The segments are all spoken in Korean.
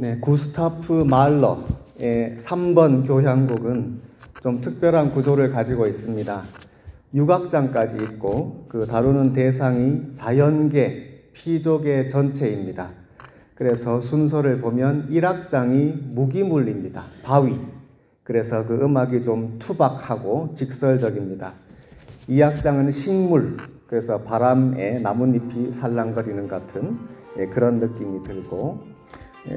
네, 구스타프 말러의 3번 교향곡은 좀 특별한 구조를 가지고 있습니다. 6악장까지 있고 그 다루는 대상이 자연계, 피조계 전체입니다. 그래서 순서를 보면 1악장이 무기물입니다. 바위. 그래서 그 음악이 좀 투박하고 직설적입니다. 2악장은 식물. 그래서 바람에 나뭇잎이 살랑거리는 같은 그런 느낌이 들고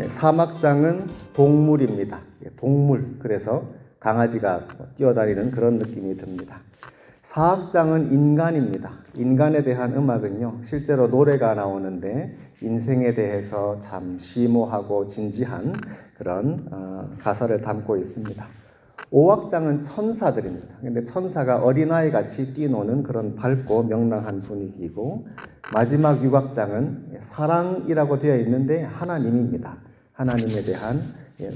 3악장은 동물입니다. 동물. 그래서 강아지가 뛰어다니는 그런 느낌이 듭니다. 4악장은 인간입니다. 인간에 대한 음악은요, 실제로 노래가 나오는데 인생에 대해서 참 심오하고 진지한 그런 가사를 담고 있습니다. 5악장은 천사들입니다. 근데 천사가 어린아이 같이 뛰노는 그런 밝고 명랑한 분위기이고, 마지막 6악장은 사랑이라고 되어 있는데 하나님입니다. 하나님에 대한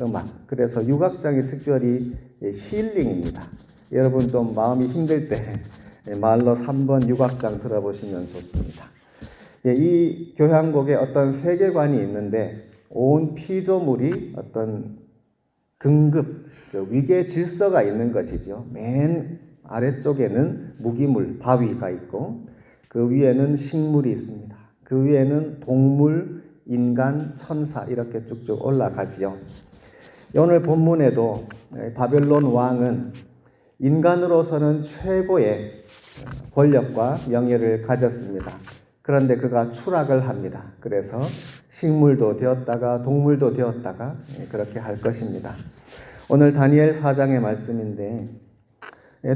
음악. 그래서 6악장이 특별히 힐링입니다. 여러분 좀 마음이 힘들 때 말러 3번 6악장 들어보시면 좋습니다. 이 교향곡에 어떤 세계관이 있는데 온 피조물이 어떤 등급, 위계 질서가 있는 것이죠. 맨 아래쪽에는 무기물, 바위가 있고 그 위에는 식물이 있습니다. 그 위에는 동물, 인간, 천사 이렇게 쭉쭉 올라가지요. 오늘 본문에도 바벨론 왕은 인간으로서는 최고의 권력과 명예를 가졌습니다. 그런데 그가 추락을 합니다. 그래서 식물도 되었다가 동물도 되었다가 그렇게 할 것입니다. 오늘 다니엘 4장의 말씀인데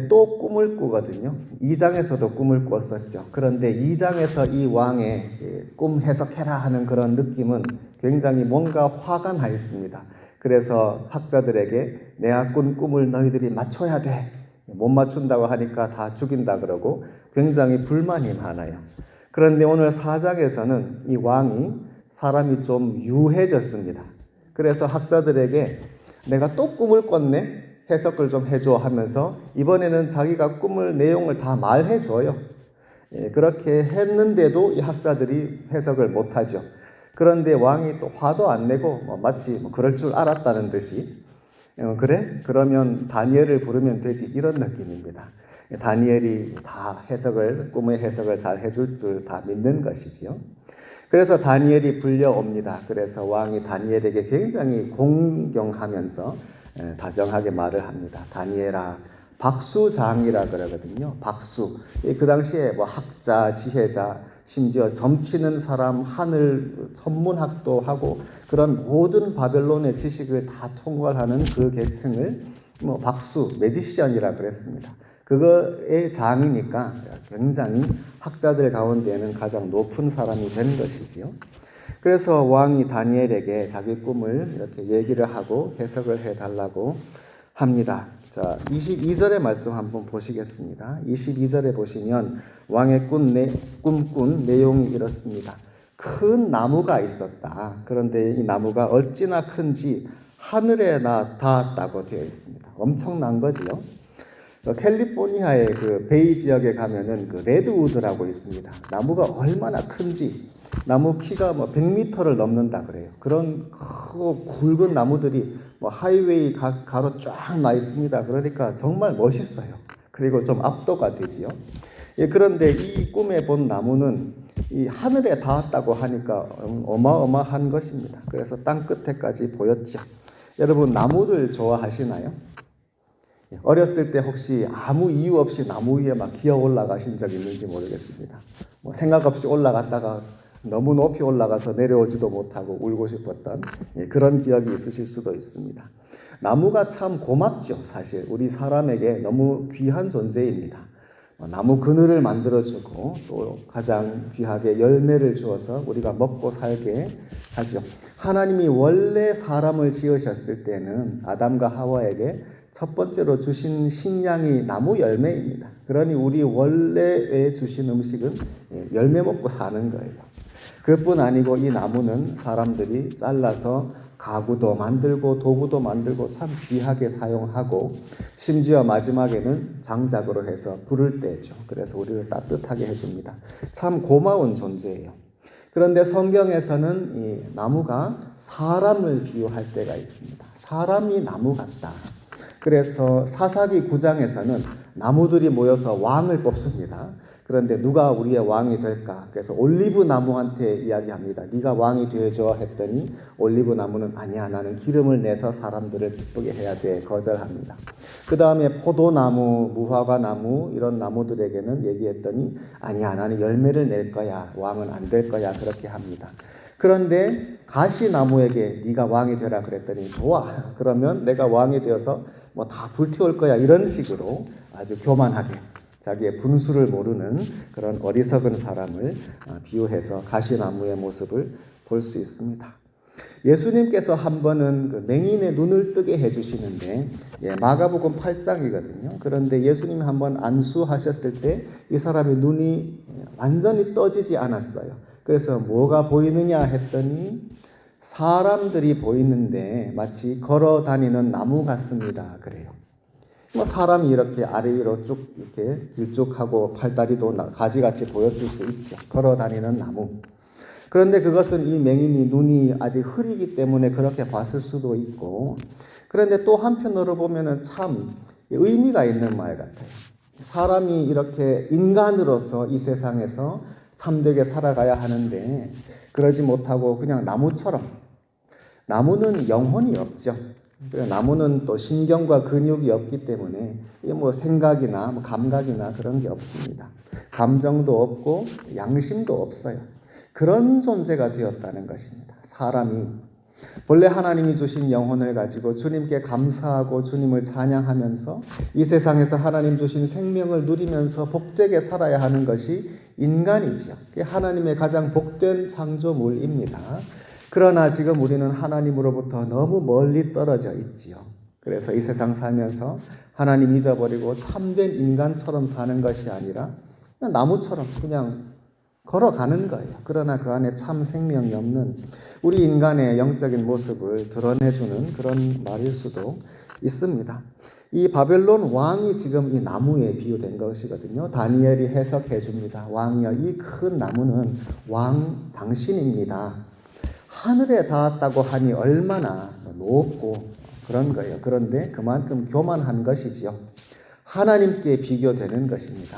또 꿈을 꾸거든요. 2장에서도 꿈을 꿨었죠. 그런데 2장에서 이 왕의 꿈 해석해라 하는 그런 느낌은 굉장히 뭔가 화가 나 있습니다. 그래서 학자들에게 내가 꾼 꿈을 너희들이 맞춰야 돼. 못 맞춘다고 하니까 다 죽인다 그러고 굉장히 불만이 많아요. 그런데 오늘 4장에서는 이 왕이 사람이 좀 유해졌습니다. 그래서 학자들에게 내가 또 꿈을 꿨네? 해석을 좀 해줘 하면서 이번에는 자기가 꿈을 내용을 다 말해줘요. 그렇게 했는데도 이 학자들이 해석을 못하죠. 그런데 왕이 또 화도 안 내고 마치 그럴 줄 알았다는 듯이 그래? 그러면 다니엘을 부르면 되지 이런 느낌입니다. 다니엘이 다 꿈의 해석을 잘 해줄 줄 다 믿는 것이지요. 그래서 다니엘이 불려옵니다. 그래서 왕이 다니엘에게 굉장히 공경하면서 다정하게 말을 합니다. 다니엘아, 박수장이라 그러거든요. 박수. 그 당시에 학자, 지혜자, 심지어 점치는 사람, 하늘 천문학도 하고 그런 모든 바벨론의 지식을 다 총괄하는 그 계층을 박수, 매지션이라 그랬습니다. 그거의 장이니까 굉장히 학자들 가운데는 가장 높은 사람이 된 것이지요. 그래서 왕이 다니엘에게 자기 꿈을 이렇게 얘기를 하고 해석을 해달라고 합니다. 자, 22절의 말씀 한번 보시겠습니다. 22절에 보시면 왕의 꿈꾼 내용이 이렇습니다. 큰 나무가 있었다. 그런데 이 나무가 어찌나 큰지 하늘에 닿았다고 되어 있습니다. 엄청난 거지요. 캘리포니아의 그 베이 지역에 가면은 그 레드우드라고 있습니다. 나무가 얼마나 큰지 나무 키가 100m를 넘는다 그래요. 그런 크고 굵은 나무들이 하이웨이 가로 쫙 나 있습니다. 그러니까 정말 멋있어요. 그리고 좀 압도가 되지요. 그런데 이 꿈에 본 나무는 이 하늘에 닿았다고 하니까 어마어마한 것입니다. 그래서 땅 끝에까지 보였죠. 여러분 나무를 좋아하시나요? 어렸을 때 혹시 아무 이유 없이 나무 위에 막 기어 올라가신 적 있는지 모르겠습니다. 생각 없이 올라갔다가 너무 높이 올라가서 내려오지도 못하고 울고 싶었던 그런 기억이 있으실 수도 있습니다. 나무가 참 고맙죠. 사실 우리 사람에게 너무 귀한 존재입니다. 나무 그늘을 만들어주고 또 가장 귀하게 열매를 주어서 우리가 먹고 살게 하죠. 하나님이 원래 사람을 지으셨을 때는 아담과 하와에게 첫 번째로 주신 식량이 나무 열매입니다. 그러니 우리 원래에 주신 음식은 열매 먹고 사는 거예요. 그뿐 아니고 이 나무는 사람들이 잘라서 가구도 만들고 도구도 만들고 참 귀하게 사용하고 심지어 마지막에는 장작으로 해서 불을 떼죠. 그래서 우리를 따뜻하게 해줍니다. 참 고마운 존재예요. 그런데 성경에서는 이 나무가 사람을 비유할 때가 있습니다. 사람이 나무 같다. 그래서 사사기 9장에서는 나무들이 모여서 왕을 뽑습니다. 그런데 누가 우리의 왕이 될까? 그래서 올리브 나무한테 이야기합니다. 네가 왕이 되어줘 했더니 올리브 나무는 아니야, 나는 기름을 내서 사람들을 기쁘게 해야 돼. 거절합니다. 그 다음에 포도나무, 무화과 나무 이런 나무들에게는 얘기했더니 아니야, 나는 열매를 낼 거야. 왕은 안 될 거야. 그렇게 합니다. 그런데 가시나무에게 네가 왕이 되라 그랬더니 좋아. 그러면 내가 왕이 되어서 뭐 다 불태울 거야. 이런 식으로 아주 교만하게 자기의 분수를 모르는 그런 어리석은 사람을 비유해서 가시나무의 모습을 볼 수 있습니다. 예수님께서 한 번은 그 맹인의 눈을 뜨게 해주시는데 마가복음 8장이거든요. 그런데 예수님이 한 번 안수하셨을 때 이 사람의 눈이 완전히 떠지지 않았어요. 그래서 뭐가 보이느냐 했더니 사람들이 보이는데 마치 걸어 다니는 나무 같습니다. 그래요. 뭐 사람이 이렇게 아래 위로 쭉 이렇게 길쭉하고 팔다리도 가지같이 보였을 수 있죠. 걸어 다니는 나무. 그런데 그것은 이 맹인이 눈이 아직 흐리기 때문에 그렇게 봤을 수도 있고, 그런데 또 한편으로 보면은 참 의미가 있는 말 같아요. 사람이 이렇게 인간으로서 이 세상에서 참되게 살아가야 하는데 그러지 못하고 그냥 나무처럼, 나무는 영혼이 없죠. 나무는 또 신경과 근육이 없기 때문에 뭐 생각이나 뭐 감각이나 그런 게 없습니다. 감정도 없고 양심도 없어요. 그런 존재가 되었다는 것입니다. 사람이 본래 하나님이 주신 영혼을 가지고 주님께 감사하고 주님을 찬양하면서 이 세상에서 하나님 주신 생명을 누리면서 복되게 살아야 하는 것이 인간이지요. 하나님의 가장 복된 창조물입니다. 그러나 지금 우리는 하나님으로부터 너무 멀리 떨어져 있지요. 그래서 이 세상 살면서 하나님 잊어버리고 참된 인간처럼 사는 것이 아니라 그냥 나무처럼 그냥 걸어가는 거예요. 그러나 그 안에 참 생명이 없는 우리 인간의 영적인 모습을 드러내주는 그런 말일 수도 있습니다. 이 바벨론 왕이 지금 이 나무에 비유된 것이거든요. 다니엘이 해석해 줍니다. 왕이여, 이 큰 나무는 왕 당신입니다. 하늘에 닿았다고 하니 얼마나 높고 그런 거예요. 그런데 그만큼 교만한 것이지요. 하나님께 비교되는 것입니다.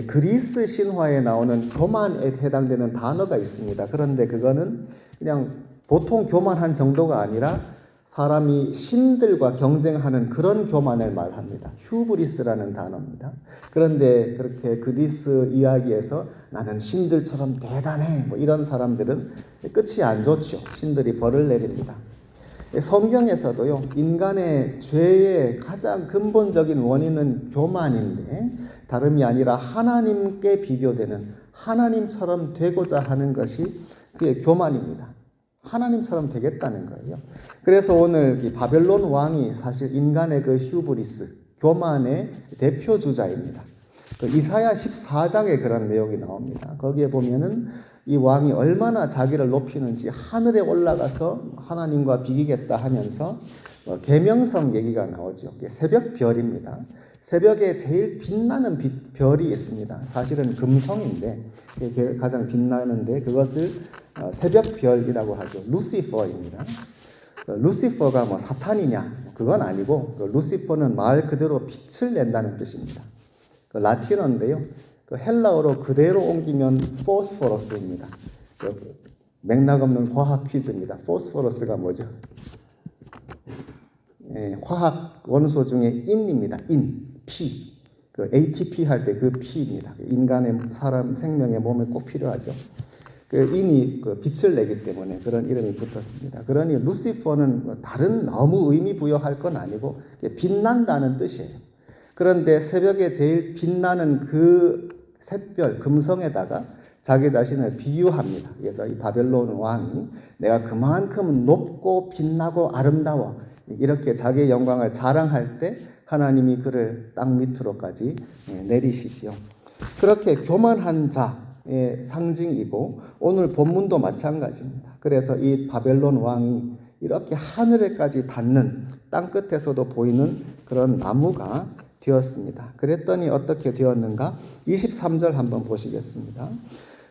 그리스 신화에 나오는 교만에 해당되는 단어가 있습니다. 그런데 그거는 그냥 보통 교만한 정도가 아니라 사람이 신들과 경쟁하는 그런 교만을 말합니다. 휴브리스라는 단어입니다. 그런데 그렇게 그리스 이야기에서 나는 신들처럼 대단해 뭐 이런 사람들은 끝이 안 좋죠. 신들이 벌을 내립니다. 성경에서도요, 인간의 죄의 가장 근본적인 원인은 교만인데 다름이 아니라 하나님께 비교되는, 하나님처럼 되고자 하는 것이 그의 교만입니다. 하나님처럼 되겠다는 거예요. 그래서 오늘 이 바벨론 왕이 사실 인간의 그 휴브리스, 교만의 대표 주자입니다. 그 이사야 14장에 그런 내용이 나옵니다. 거기에 보면은 이 왕이 얼마나 자기를 높이는지, 하늘에 올라가서 하나님과 비기겠다 하면서 계명성 얘기가 나오죠. 새벽 별입니다. 새벽에 제일 빛나는 별이 있습니다. 사실은 금성인데 가장 빛나는데 그것을 새벽별이라고 하죠. 루시퍼입니다. 루시퍼가 뭐 사탄이냐? 그건 아니고 루시퍼는 말 그대로 빛을 낸다는 뜻입니다. 라틴어인데요. 헬라어로 그대로 옮기면 포스포러스입니다. 맥락 없는 과학 퀴즈입니다. 포스포러스가 뭐죠? 화학 원소 중에 인입니다. 피. ATP 할 때 그 피입니다. 인간의 사람 생명의 몸에 꼭 필요하죠. 인이 빛을 내기 때문에 그런 이름이 붙었습니다. 그러니 루시퍼는 다른 너무 의미 부여할 건 아니고 빛난다는 뜻이에요. 그런데 새벽에 제일 빛나는 그 샛별 금성에다가 자기 자신을 비유합니다. 그래서 이 바벨론 왕이 내가 그만큼 높고 빛나고 아름다워 이렇게 자기의 영광을 자랑할 때 하나님이 그를 땅 밑으로까지 내리시지요. 그렇게 교만한 자의 상징이고 오늘 본문도 마찬가지입니다. 그래서 이 바벨론 왕이 이렇게 하늘에까지 닿는 땅 끝에서도 보이는 그런 나무가 되었습니다. 그랬더니 어떻게 되었는가? 23절 한번 보시겠습니다.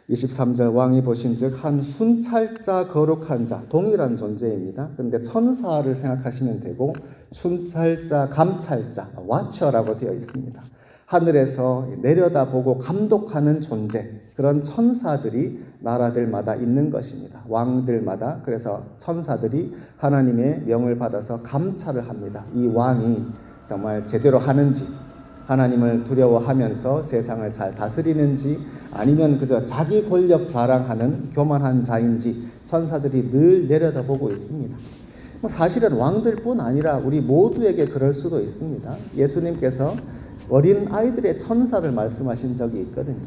23절 왕이 보신즉 한 순찰자 거룩한 자, 동일한 존재입니다. 그런데 천사를 생각하시면 되고 순찰자, 감찰자, 와처라고 되어 있습니다. 하늘에서 내려다보고 감독하는 존재, 그런 천사들이 나라들마다 있는 것입니다. 왕들마다. 그래서 천사들이 하나님의 명을 받아서 감찰을 합니다. 이 왕이 정말 제대로 하는지, 하나님을 두려워하면서 세상을 잘 다스리는지, 아니면 그저 자기 권력 자랑하는 교만한 자인지 천사들이 늘 내려다보고 있습니다. 사실은 왕들뿐 아니라 우리 모두에게 그럴 수도 있습니다. 예수님께서 어린 아이들의 천사를 말씀하신 적이 있거든요.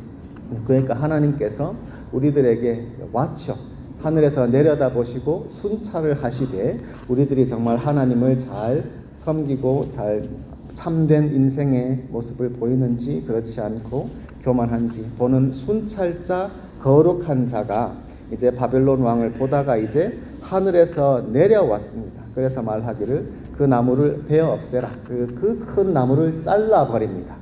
그러니까 하나님께서 우리들에게 와쳐 하늘에서 내려다보시고 순찰을 하시되 우리들이 정말 하나님을 잘 섬기고 잘 참된 인생의 모습을 보이는지 그렇지 않고 교만한지 보는 순찰자 거룩한 자가 이제 바벨론 왕을 보다가 이제 하늘에서 내려왔습니다. 그래서 말하기를 그 나무를 베어 없애라. 그 큰 나무를 잘라버립니다.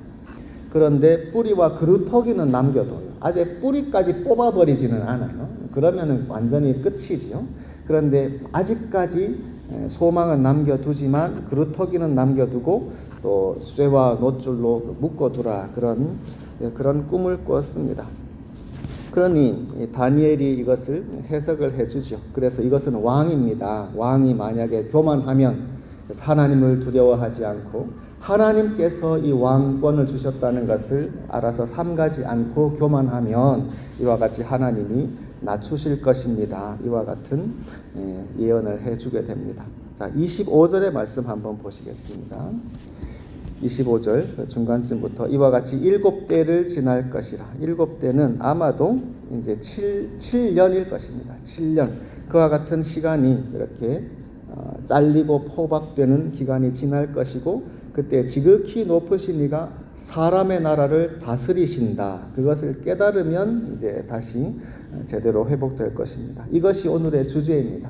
그런데 뿌리와 그루터기는 남겨둬요. 아직 뿌리까지 뽑아버리지는 않아요. 그러면 완전히 끝이지요. 그런데 아직까지 소망은 남겨두지만 그루터기는 남겨두고 또 쇠와 놋줄로 묶어두라, 그런 꿈을 꾸었습니다. 그러니 다니엘이 이것을 해석을 해주죠. 그래서 이것은 왕입니다. 왕이 만약에 교만하면 하나님을 두려워하지 않고 하나님께서 이 왕권을 주셨다는 것을 알아서 삼가지 않고 교만하면 이와 같이 하나님이 낮추실 것입니다. 이와 같은 예언을 해주게 됩니다. 자, 25절의 말씀 한번 보시겠습니다. 25절 중간쯤부터 이와 같이 7대를 지날 것이라. 7대는 아마도 이제 7년일 것입니다. 7년. 그와 같은 시간이 이렇게 잘리고 포박되는 기간이 지날 것이고, 그때 지극히 높으신 이가 사람의 나라를 다스리신다. 그것을 깨달으면 이제 다시 제대로 회복될 것입니다. 이것이 오늘의 주제입니다.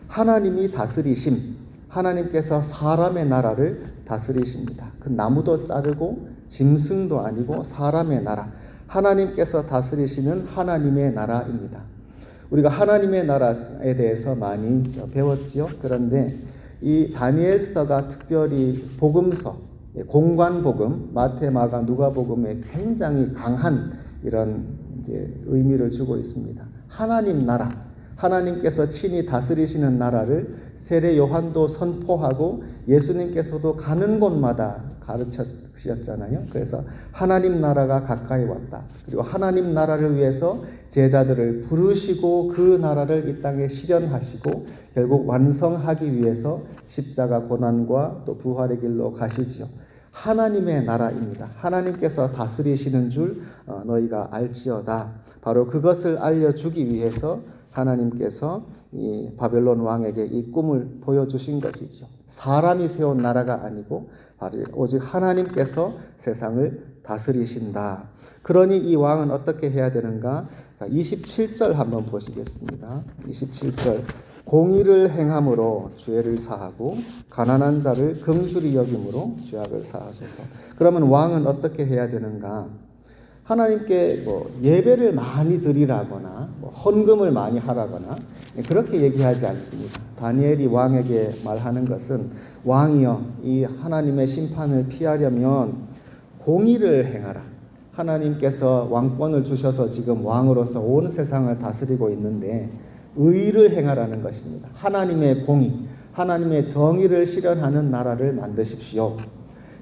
하나님이 다스리심. 하나님께서 사람의 나라를 다스리십니다. 그 나무도 자르고 짐승도 아니고 사람의 나라. 하나님께서 다스리시는 하나님의 나라입니다. 우리가 하나님의 나라에 대해서 많이 배웠지요. 그런데 이 다니엘서가 특별히 복음서, 공관복음, 마태, 마가, 누가복음에 굉장히 강한 이런 이제 의미를 주고 있습니다. 하나님 나라, 하나님께서 친히 다스리시는 나라를 세례 요한도 선포하고 예수님께서도 가는 곳마다 가르치셨잖아요. 그래서 하나님 나라가 가까이 왔다. 그리고 하나님 나라를 위해서 제자들을 부르시고 그 나라를 이 땅에 실현하시고 결국 완성하기 위해서 십자가 고난과 또 부활의 길로 가시지요. 하나님의 나라입니다. 하나님께서 다스리시는 줄 너희가 알지어다. 바로 그것을 알려주기 위해서 하나님께서 이 바벨론 왕에게 이 꿈을 보여주신 것이죠. 사람이 세운 나라가 아니고 오직 하나님께서 세상을 다스리신다. 그러니 이 왕은 어떻게 해야 되는가? 자, 27절 한번 보시겠습니다. 27절. 공의를 행함으로 죄를 사하고 가난한 자를 긍휼히 여김으로 죄악을 사하소서. 그러면 왕은 어떻게 해야 되는가? 하나님께 예배를 많이 드리라거나 헌금을 많이 하라거나 그렇게 얘기하지 않습니다. 다니엘이 왕에게 말하는 것은 왕이여, 이 하나님의 심판을 피하려면 공의를 행하라. 하나님께서 왕권을 주셔서 지금 왕으로서 온 세상을 다스리고 있는데 의를 행하라는 것입니다. 하나님의 공의, 하나님의 정의를 실현하는 나라를 만드십시오.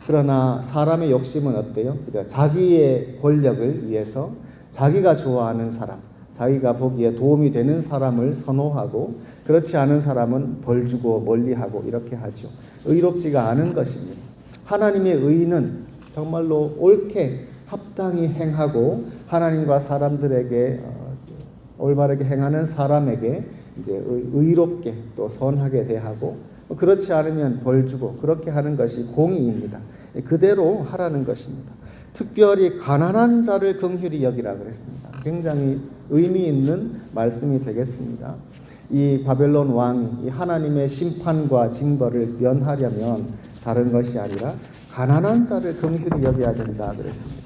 그러나 사람의 욕심은 어때요? 그죠? 자기의 권력을 위해서 자기가 좋아하는 사람, 자기가 보기에 도움이 되는 사람을 선호하고 그렇지 않은 사람은 벌 주고 멀리하고 이렇게 하죠. 의롭지가 않은 것입니다. 하나님의 의는 정말로 옳게 합당히 행하고 하나님과 사람들에게 올바르게 행하는 사람에게 이제 의롭게 또 선하게 대하고 그렇지 않으면 벌 주고 그렇게 하는 것이 공의입니다. 그대로 하라는 것입니다. 특별히 가난한 자를 긍휼히 여기라 그랬습니다. 굉장히 의미 있는 말씀이 되겠습니다. 이 바벨론 왕이 이 하나님의 심판과 징벌을 면하려면 다른 것이 아니라 가난한 자를 긍휼히 여겨야 된다 그랬습니다.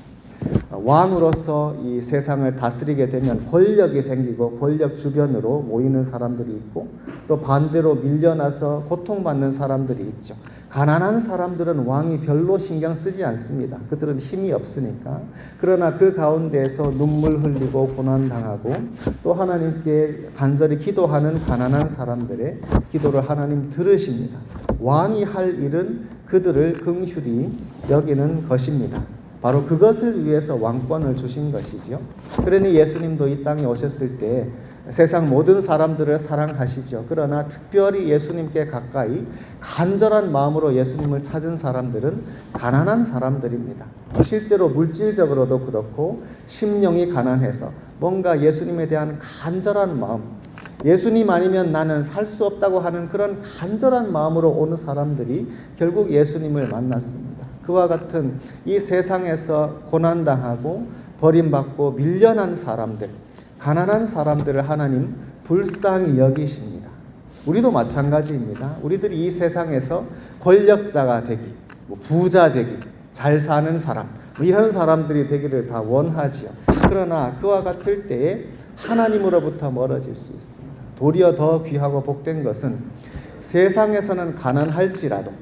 왕으로서 이 세상을 다스리게 되면 권력이 생기고 권력 주변으로 모이는 사람들이 있고 또 반대로 밀려나서 고통받는 사람들이 있죠. 가난한 사람들은 왕이 별로 신경 쓰지 않습니다. 그들은 힘이 없으니까. 그러나 그 가운데에서 눈물 흘리고 고난당하고 또 하나님께 간절히 기도하는 가난한 사람들의 기도를 하나님 들으십니다. 왕이 할 일은 그들을 긍휼히 여기는 것입니다. 바로 그것을 위해서 왕권을 주신 것이죠. 그러니 예수님도 이 땅에 오셨을 때 세상 모든 사람들을 사랑하시죠. 그러나 특별히 예수님께 가까이 간절한 마음으로 예수님을 찾은 사람들은 가난한 사람들입니다. 실제로 물질적으로도 그렇고 심령이 가난해서 뭔가 예수님에 대한 간절한 마음, 예수님 아니면 나는 살 수 없다고 하는 그런 간절한 마음으로 오는 사람들이 결국 예수님을 만났습니다. 그와 같은 이 세상에서 고난당하고 버림받고 밀려난 사람들, 가난한 사람들을 하나님 불쌍히 여기십니다. 우리도 마찬가지입니다. 우리들이 이 세상에서 권력자가 되기, 부자 되기, 잘 사는 사람, 이런 사람들이 되기를 다 원하지요. 그러나 그와 같을 때에 하나님으로부터 멀어질 수 있습니다. 도리어 더 귀하고 복된 것은 세상에서는 가난할지라도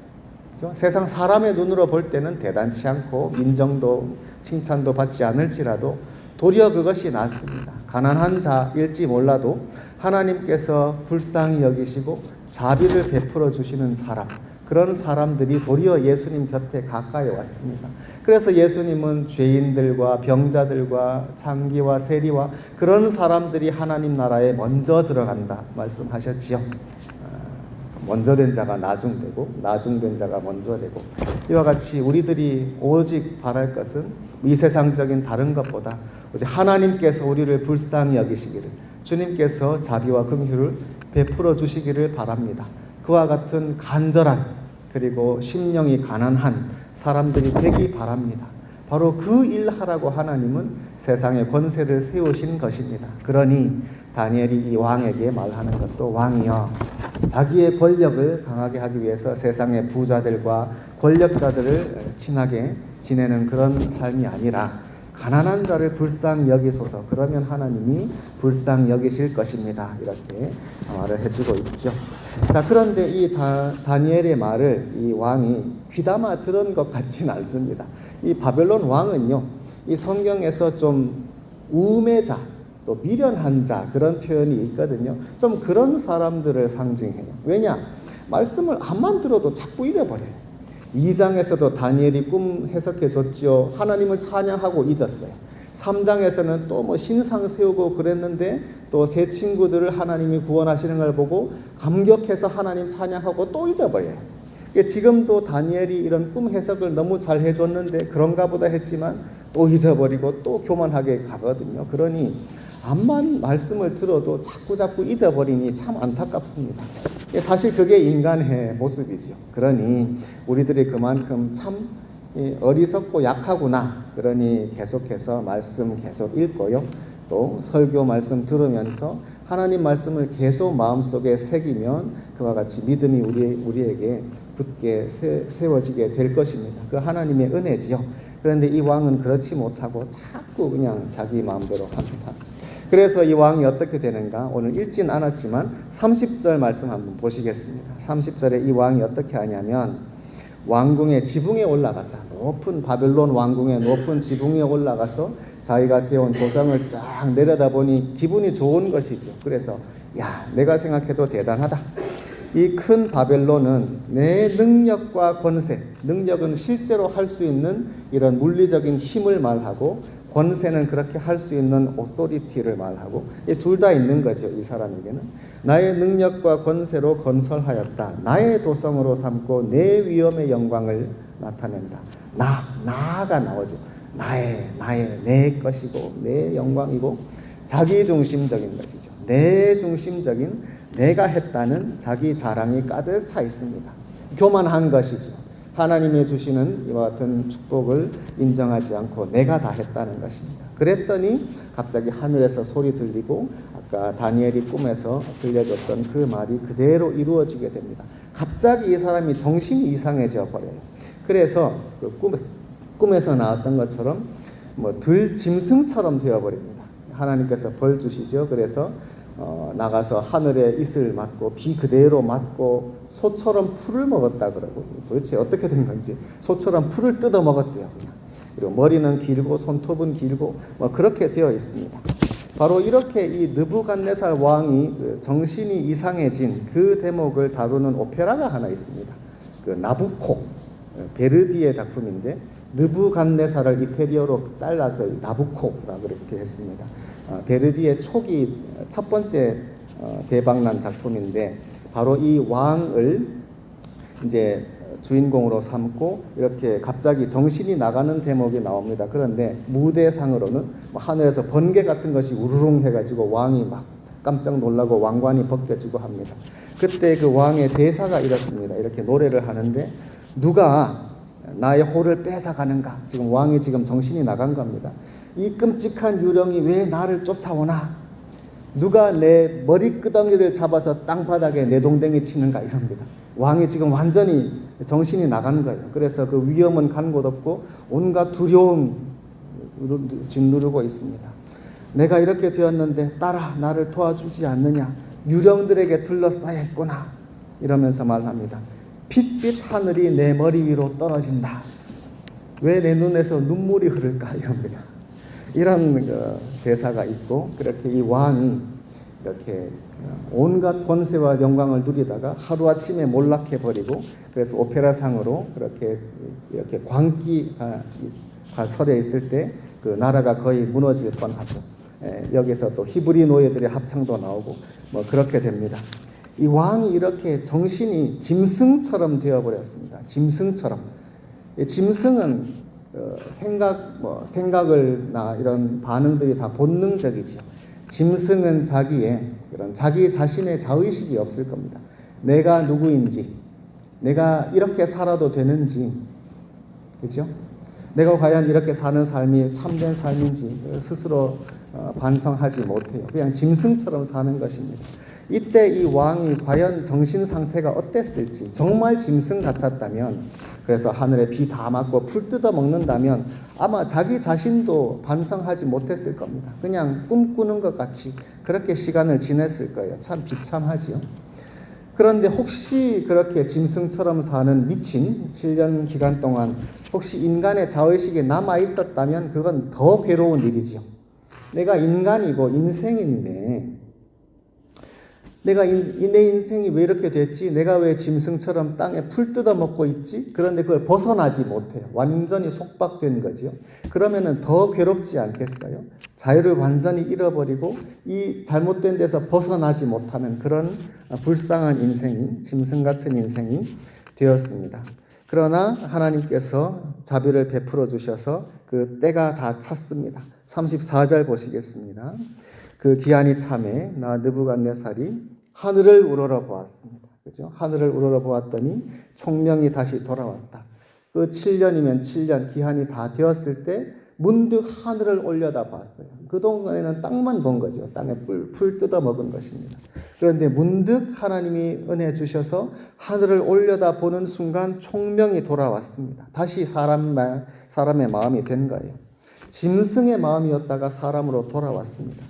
세상 사람의 눈으로 볼 때는 대단치 않고 인정도 칭찬도 받지 않을지라도 도리어 그것이 낫습니다. 가난한 자일지 몰라도 하나님께서 불쌍히 여기시고 자비를 베풀어 주시는 사람, 그런 사람들이 도리어 예수님 곁에 가까이 왔습니다. 그래서 예수님은 죄인들과 병자들과 장기와 세리와 그런 사람들이 하나님 나라에 먼저 들어간다 말씀하셨지요. 먼저 된 자가 나중되고 나중된 자가 먼저 되고, 이와 같이 우리들이 오직 바랄 것은 이 세상적인 다른 것보다 오직 하나님께서 우리를 불쌍히 여기시기를, 주님께서 자비와 긍휼을 베풀어 주시기를 바랍니다. 그와 같은 간절한 그리고 심령이 가난한 사람들이 되기 바랍니다. 바로 그 일하라고 하나님은 세상에 권세를 세우신 것입니다. 그러니 다니엘이 이 왕에게 말하는 것도, 왕이여, 자기의 권력을 강하게 하기 위해서 세상의 부자들과 권력자들을 친하게 지내는 그런 삶이 아니라 가난한 자를 불쌍히 여기소서. 그러면 하나님이 불쌍히 여기실 것입니다. 이렇게 말을 해주고 있죠. 자, 그런데 이 다니엘의 말을 이 왕이 귀담아 들은 것 같지는 않습니다. 이 바벨론 왕은요, 이 성경에서 좀 우매자, 또 미련한 자, 그런 표현이 있거든요. 좀 그런 사람들을 상징해요. 왜냐? 말씀을 암만 들어도 자꾸 잊어버려요. 2장에서도 다니엘이 꿈 해석해 줬죠. 하나님을 찬양하고 잊었어요. 3장에서는 또 뭐 신상 세우고 그랬는데 또 새 친구들을 하나님이 구원하시는 걸 보고 감격해서 하나님 찬양하고 또 잊어버려요. 지금도 다니엘이 이런 꿈 해석을 너무 잘 해줬는데 그런가 보다 했지만 또 잊어버리고 또 교만하게 가거든요. 그러니 암만 말씀을 들어도 자꾸 잊어버리니 참 안타깝습니다. 사실 그게 인간의 모습이죠. 그러니 우리들이 그만큼 참 어리석고 약하구나. 그러니 계속해서 말씀 계속 읽고요. 또 설교 말씀 들으면서 하나님 말씀을 계속 마음속에 새기면 그와 같이 믿음이 우리에게 굳게 세워지게 될 것입니다. 그 하나님의 은혜지요. 그런데 이 왕은 그렇지 못하고 자꾸 그냥 자기 마음대로 합니다. 그래서 이 왕이 어떻게 되는가? 오늘 읽진 않았지만 30절 말씀 한번 보시겠습니다. 30절에 이 왕이 어떻게 하냐면 왕궁의 지붕에 올라갔다. 높은 바벨론 왕궁의 높은 지붕에 올라가서 자기가 세운 도성을 쫙 내려다보니 기분이 좋은 것이죠. 그래서 야, 내가 생각해도 대단하다. 이 큰 바벨론은 내 능력과 권세, 능력은 실제로 할 수 있는 이런 물리적인 힘을 말하고, 권세는 그렇게 할 수 있는 오토리티를 말하고, 이 둘 다 있는 거죠. 이 사람에게는 나의 능력과 권세로 건설하였다. 나의 도성으로 삼고 내 위엄의 영광을 나타낸다. 나가 나오죠. 내 것이고 내 영광이고 자기 중심적인 것이죠. 내 중심적인 내가 했다는 자기 자랑이 가득 차 있습니다. 교만한 것이죠. 하나님의 주시는 이와 같은 축복을 인정하지 않고 내가 다 했다는 것입니다. 그랬더니 갑자기 하늘에서 소리 들리고 아까 다니엘이 꿈에서 들려줬던 그 말이 그대로 이루어지게 됩니다. 갑자기 이 사람이 정신이 이상해져 버려요. 그래서 그 꿈에서 나왔던 것처럼 들 짐승처럼 되어버립니다. 하나님께서 벌 주시죠. 그래서 나가서 하늘의 이슬 맞고 비 그대로 맞고 소처럼 풀을 먹었다 그러고, 도대체 어떻게 된 건지 소처럼 풀을 뜯어 먹었대요. 그냥. 그리고 머리는 길고 손톱은 길고 그렇게 되어 있습니다. 바로 이렇게 이 느부갓네살 왕이 정신이 이상해진 그 대목을 다루는 오페라가 하나 있습니다. 그 나부코, 베르디의 작품인데 느부갓네살을 이태리어로 잘라서 나부코라고 이렇게 했습니다. 베르디의 초기 첫 번째 대박난 작품인데, 바로 이 왕을 이제 주인공으로 삼고 이렇게 갑자기 정신이 나가는 대목이 나옵니다. 그런데 무대상으로는 하늘에서 번개 같은 것이 우르릉 해가지고 왕이 막 깜짝 놀라고 왕관이 벗겨지고 합니다. 그때 그 왕의 대사가 이렇습니다. 이렇게 노래를 하는데, 누가 나의 호를 뺏어가는가? 지금 왕이 지금 정신이 나간 겁니다. 이 끔찍한 유령이 왜 나를 쫓아오나? 누가 내 머리끄덩이를 잡아서 땅바닥에 내동댕이 치는가? 이럽니다. 왕이 지금 완전히 정신이 나간 거예요. 그래서 그 위험은 간 곳 없고 온갖 두려움 짓누르고 있습니다. 내가 이렇게 되었는데 딸아, 나를 도와주지 않느냐? 유령들에게 둘러싸여 있구나. 이러면서 말합니다. 핏빛 하늘이 내 머리 위로 떨어진다. 왜 내 눈에서 눈물이 흐를까? 이럽니다. 이런 대사가 있고, 그렇게 이 왕이 이렇게 온갖 권세와 영광을 누리다가 하루아침에 몰락해버리고, 그래서 오페라상으로 이렇게 광기가 서려 있을 때 그 나라가 거의 무너질 뻔하죠. 여기서 또 히브리 노예들의 합창도 나오고 그렇게 됩니다. 이 왕이 이렇게 정신이 짐승처럼 되어버렸습니다. 짐승처럼. 짐승은 생각을나 이런 반응들이 다 본능적이죠. 짐승은 자기 자신의 자의식이 없을 겁니다. 내가 누구인지, 내가 이렇게 살아도 되는지, 그죠? 내가 과연 이렇게 사는 삶이 참된 삶인지 스스로 반성하지 못해요. 그냥 짐승처럼 사는 것입니다. 이때 이 왕이 과연 정신 상태가 어땠을지, 정말 짐승 같았다면, 그래서 하늘에 비 다 맞고 풀 뜯어 먹는다면 아마 자기 자신도 반성하지 못했을 겁니다. 그냥 꿈꾸는 것 같이 그렇게 시간을 지냈을 거예요. 참 비참하지요. 그런데 혹시 그렇게 짐승처럼 사는 미친 7년 기간 동안 혹시 인간의 자의식이 남아 있었다면 그건 더 괴로운 일이지요. 내가 인간이고 인생인데 내가 내 인생이 왜 이렇게 됐지? 내가 왜 짐승처럼 땅에 풀 뜯어 먹고 있지? 그런데 그걸 벗어나지 못해요. 완전히 속박된 거지요. 그러면은 더 괴롭지 않겠어요? 자유를 완전히 잃어버리고 이 잘못된 데서 벗어나지 못하는 그런 불쌍한 인생이, 짐승 같은 인생이 되었습니다. 그러나 하나님께서 자비를 베풀어 주셔서 그 때가 다 찼습니다. 34절 보시겠습니다. 그 기한이 참에 나 느부갓네살이 하늘을 우러러 보았습니다. 그죠? 하늘을 우러러 보았더니 총명이 다시 돌아왔다. 그 7년이면 7년 기한이 다 되었을 때 문득 하늘을 올려다 봤어요. 그동안에는 땅만 본 거죠. 땅에 풀 뜯어 먹은 것입니다. 그런데 문득 하나님이 은혜 주셔서 하늘을 올려다 보는 순간 총명이 돌아왔습니다. 다시 사람의 마음이 된 거예요. 짐승의 마음이었다가 사람으로 돌아왔습니다.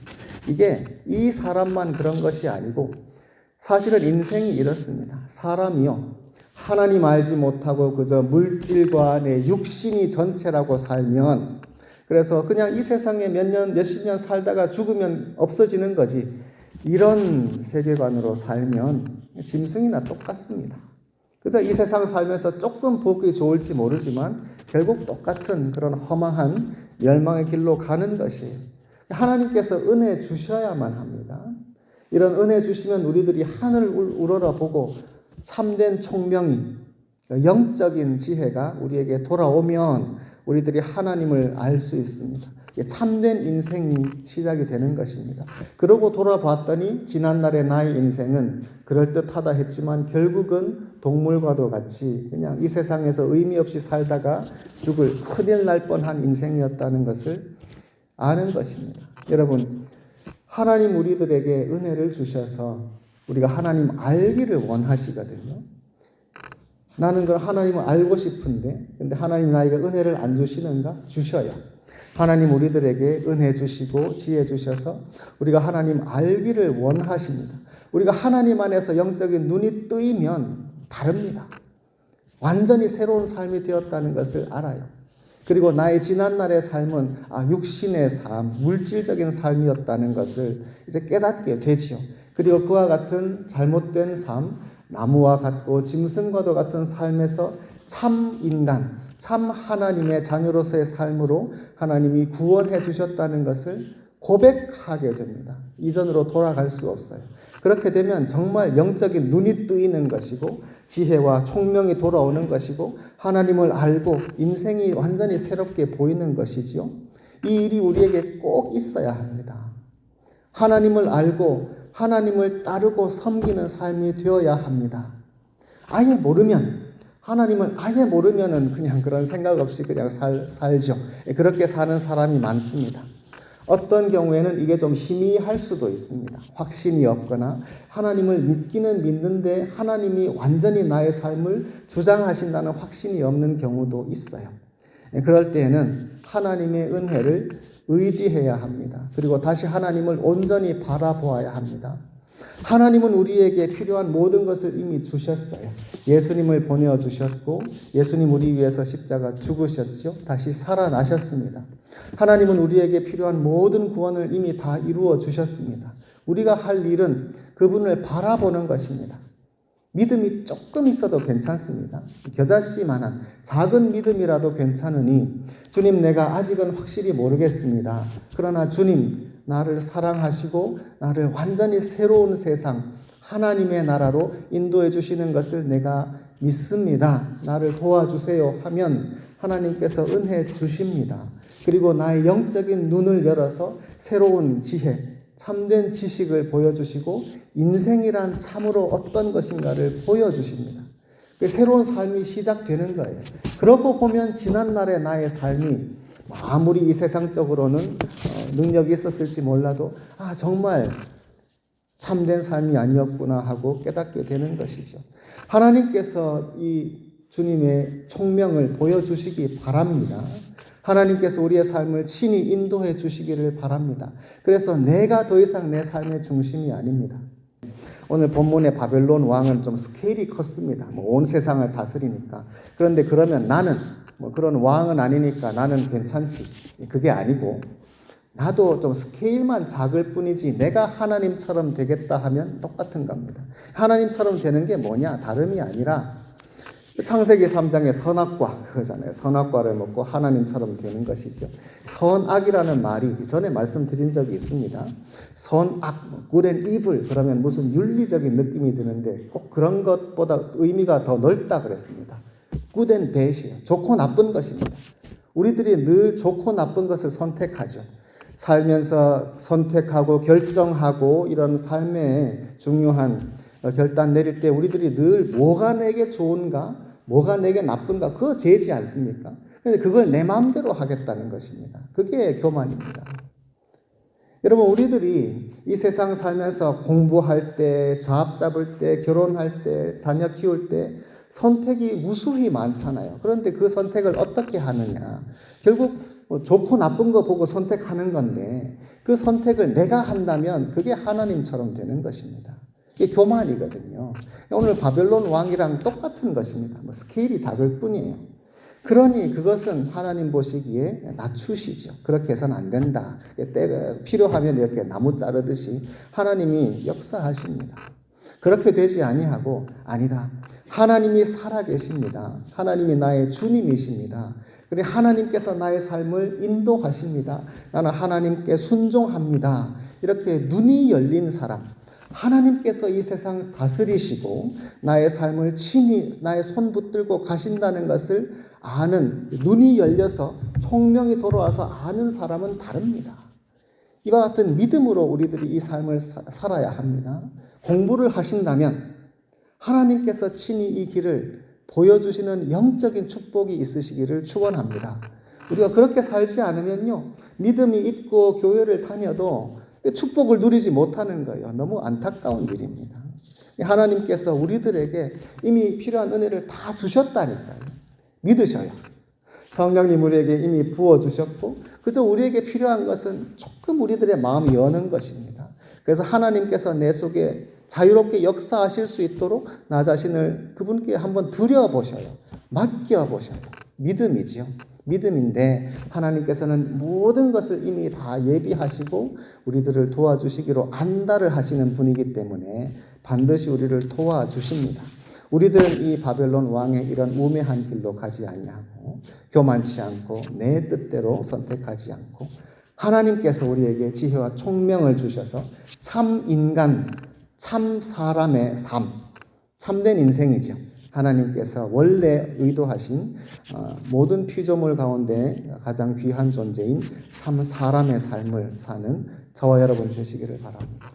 이게 이 사람만 그런 것이 아니고 사실은 인생이 이렇습니다. 사람이요, 하나님 알지 못하고 그저 물질과 내 육신이 전체라고 살면, 그래서 그냥 이 세상에 몇십 년 살다가 죽으면 없어지는 거지, 이런 세계관으로 살면 짐승이나 똑같습니다. 그저 이 세상 살면서 조금 보기 좋을지 모르지만 결국 똑같은 그런 허망한 멸망의 길로 가는 것이에요. 하나님께서 은혜 주셔야만 합니다. 이런 은혜 주시면 우리들이 하늘을 우러러보고 참된 총명이, 영적인 지혜가 우리에게 돌아오면 우리들이 하나님을 알 수 있습니다. 참된 인생이 시작이 되는 것입니다. 그러고 돌아봤더니 지난날의 나의 인생은 그럴듯하다 했지만 결국은 동물과도 같이 그냥 이 세상에서 의미 없이 살다가 죽을 큰일 날 뻔한 인생이었다는 것을 아는 것입니다. 여러분, 하나님 우리들에게 은혜를 주셔서 우리가 하나님 알기를 원하시거든요. 나는 그 하나님을 알고 싶은데 근데 하나님 나에게 은혜를 안 주시는가? 주셔요. 하나님 우리들에게 은혜 주시고 지혜 주셔서 우리가 하나님 알기를 원하십니다. 우리가 하나님 안에서 영적인 눈이 뜨이면 다릅니다. 완전히 새로운 삶이 되었다는 것을 알아요. 그리고 나의 지난날의 삶은 육신의 삶, 물질적인 삶이었다는 것을 이제 깨닫게 되지요. 그리고 그와 같은 잘못된 삶, 나무와 같고 짐승과도 같은 삶에서 참 인간, 참 하나님의 자녀로서의 삶으로 하나님이 구원해 주셨다는 것을 고백하게 됩니다. 이전으로 돌아갈 수 없어요. 그렇게 되면 정말 영적인 눈이 뜨이는 것이고 지혜와 총명이 돌아오는 것이고 하나님을 알고 인생이 완전히 새롭게 보이는 것이지요. 이 일이 우리에게 꼭 있어야 합니다. 하나님을 알고 하나님을 따르고 섬기는 삶이 되어야 합니다. 아예 모르면 하나님을 아예 모르면은 그냥 그런 생각 없이 그냥 살죠. 그렇게 사는 사람이 많습니다. 어떤 경우에는 이게 좀 희미할 수도 있습니다. 확신이 없거나 하나님을 믿기는 믿는데 하나님이 완전히 나의 삶을 주장하신다는 확신이 없는 경우도 있어요. 그럴 때에는 하나님의 은혜를 의지해야 합니다. 그리고 다시 하나님을 온전히 바라보아야 합니다. 하나님은 우리에게 필요한 모든 것을 이미 주셨어요. 예수님을 보내주셨고 예수님 우리 위해서 십자가 죽으셨죠. 다시 살아나셨습니다. 하나님은 우리에게 필요한 모든 구원을 이미 다 이루어 주셨습니다. 우리가 할 일은 그분을 바라보는 것입니다. 믿음이 조금 있어도 괜찮습니다. 겨자씨만한 작은 믿음이라도 괜찮으니 주님 내가 아직은 확실히 모르겠습니다. 그러나 주님 나를 사랑하시고 나를 완전히 새로운 세상 하나님의 나라로 인도해 주시는 것을 내가 믿습니다. 나를 도와주세요 하면 하나님께서 은혜 주십니다. 그리고 나의 영적인 눈을 열어서 새로운 지혜, 참된 지식을 보여주시고 인생이란 참으로 어떤 것인가를 보여주십니다. 새로운 삶이 시작되는 거예요. 그러고 보면 지난날의 나의 삶이 아무리 이 세상적으로는 능력이 있었을지 몰라도 정말 참된 삶이 아니었구나 하고 깨닫게 되는 것이죠. 하나님께서 이 주님의 총명을 보여주시기 바랍니다. 하나님께서 우리의 삶을 친히 인도해 주시기를 바랍니다. 그래서 내가 더 이상 내 삶의 중심이 아닙니다. 오늘 본문의 바벨론 왕은 좀 스케일이 컸습니다. 온 세상을 다스리니까. 그런데 그러면 나는 그런 왕은 아니니까 나는 괜찮지. 그게 아니고 나도 좀 스케일만 작을 뿐이지 내가 하나님처럼 되겠다 하면 똑같은 겁니다. 하나님처럼 되는 게 뭐냐? 다름이 아니라 창세기 3장의 선악과 그거잖아요. 선악과를 먹고 하나님처럼 되는 것이죠. 선악이라는 말이 전에 말씀드린 적이 있습니다. 선악, good and evil 그러면 무슨 윤리적인 느낌이 드는데 꼭 그런 것보다 의미가 더 넓다 그랬습니다. good and bad이요. 좋고 나쁜 것입니다. 우리들이 늘 좋고 나쁜 것을 선택하죠. 살면서 선택하고 결정하고 이런 삶의 중요한 결단 내릴 때 우리들이 늘 뭐가 내게 좋은가, 뭐가 내게 나쁜가 그거 재지 않습니까? 그런데 그걸 내 마음대로 하겠다는 것입니다. 그게 교만입니다. 여러분 우리들이 이 세상 살면서 공부할 때, 잡 잡을 때, 결혼할 때, 자녀 키울 때 선택이 무수히 많잖아요. 그런데 그 선택을 어떻게 하느냐? 결국 좋고 나쁜 거 보고 선택하는 건데 그 선택을 내가 한다면 그게 하나님처럼 되는 것입니다. 이게 교만이거든요. 오늘 바벨론 왕이랑 똑같은 것입니다. 스케일이 작을 뿐이에요. 그러니 그것은 하나님 보시기에 낮추시죠. 그렇게 해서는 안 된다. 때가 필요하면 이렇게 나무 자르듯이 하나님이 역사하십니다. 그렇게 되지 아니하고 아니다. 하나님이 살아계십니다. 하나님이 나의 주님이십니다. 그리고 하나님께서 나의 삶을 인도하십니다. 나는 하나님께 순종합니다. 이렇게 눈이 열린 사람, 하나님께서 이 세상 다스리시고 나의 삶을 친히 나의 손 붙들고 가신다는 것을 아는 눈이 열려서 총명이 돌아와서 아는 사람은 다릅니다. 이와 같은 믿음으로 우리들이 이 삶을 살아야 합니다. 공부를 하신다면 하나님께서 친히 이 길을 보여주시는 영적인 축복이 있으시기를 축원합니다. 우리가 그렇게 살지 않으면요, 믿음이 있고 교회를 다녀도 축복을 누리지 못하는 거예요. 너무 안타까운 일입니다. 하나님께서 우리들에게 이미 필요한 은혜를 다 주셨다니까요. 믿으셔요. 성령님 우리에게 이미 부어주셨고 그저 우리에게 필요한 것은 조금 우리들의 마음이 여는 것입니다. 그래서 하나님께서 내 속에 자유롭게 역사하실 수 있도록 나 자신을 그분께 한번 드려보셔요. 맡겨보셔요. 믿음이지요. 믿음인데 하나님께서는 모든 것을 이미 다 예비하시고 우리들을 도와주시기로 안다를 하시는 분이기 때문에 반드시 우리를 도와주십니다. 우리들은 이 바벨론 왕의 이런 우매한 길로 가지 아니하고 교만치 않고 내 뜻대로 선택하지 않고 하나님께서 우리에게 지혜와 총명을 주셔서 참 인간, 참 사람의 삶, 참된 인생이죠. 하나님께서 원래 의도하신 모든 피조물 가운데 가장 귀한 존재인 참 사람의 삶을 사는 저와 여러분 되시기를 바랍니다.